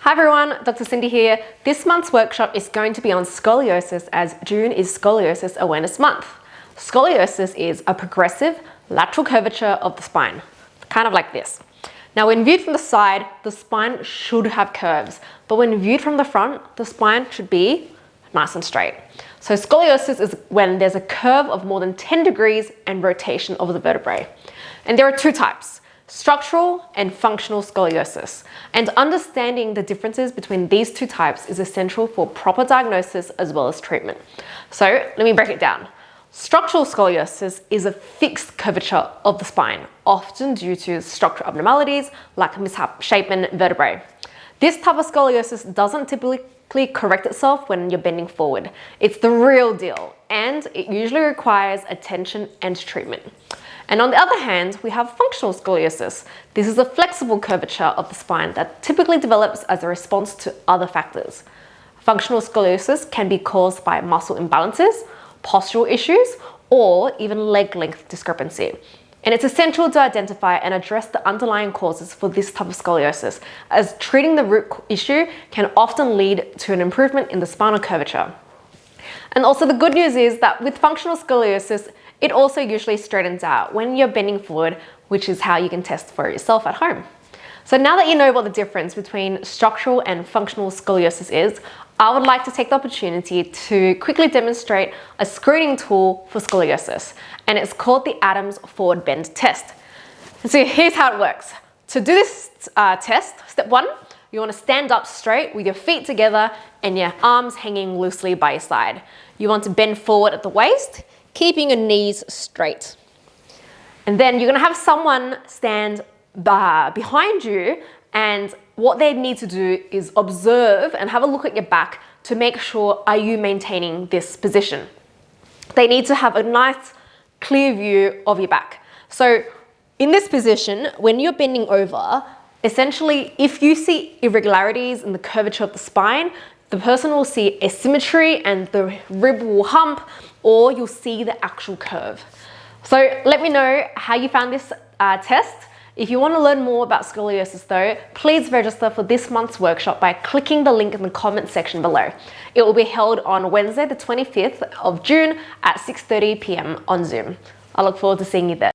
Hi everyone, Dr. Cindy here. This month's workshop is going to be on scoliosis, as June is Scoliosis Awareness Month. Scoliosis is a progressive lateral curvature of the spine, kind of like this. Now, when viewed from the side, the spine should have curves, but when viewed from the front, the spine should be nice and straight. So scoliosis is when there's a curve of more than 10 degrees and rotation of the vertebrae. And there are two types: structural and functional scoliosis. And understanding the differences between these two types is essential for proper diagnosis as well as treatment. So let me break it down. Structural scoliosis is a fixed curvature of the spine, often due to structural abnormalities like misshapen vertebrae. This type of scoliosis doesn't typically correct itself when you're bending forward. It's the real deal, and it usually requires attention and treatment. And on the other hand, we have functional scoliosis. This is a flexible curvature of the spine that typically develops as a response to other factors. Functional scoliosis can be caused by muscle imbalances, postural issues, or even leg length discrepancy. And it's essential to identify and address the underlying causes for this type of scoliosis, as treating the root issue can often lead to an improvement in the spinal curvature. And also the good news is that with functional scoliosis, it also usually straightens out when you're bending forward, which is how you can test for yourself at home. So now that you know what the difference between structural and functional scoliosis is, I would like to take the opportunity to quickly demonstrate a screening tool for scoliosis, and it's called the Adams Forward Bend Test. And so here's how it works. To do this test, step one, you want to stand up straight with your feet together and your arms hanging loosely by your side. You want to bend forward at the waist, keeping your knees straight. And then you're gonna have someone stand behind you, and what they need to do is observe and have a look at your back to make sure, are you maintaining this position? They need to have a nice clear view of your back. So in this position, when you're bending over, essentially, if you see irregularities in the curvature of the spine, the person will see asymmetry and the rib will hump, or you'll see the actual curve. So let me know how you found this test. If you want to learn more about scoliosis though, please register for this month's workshop by clicking the link in the comment section below. It will be held on Wednesday, the 25th of June at 6:30 p.m. on Zoom. I look forward to seeing you there.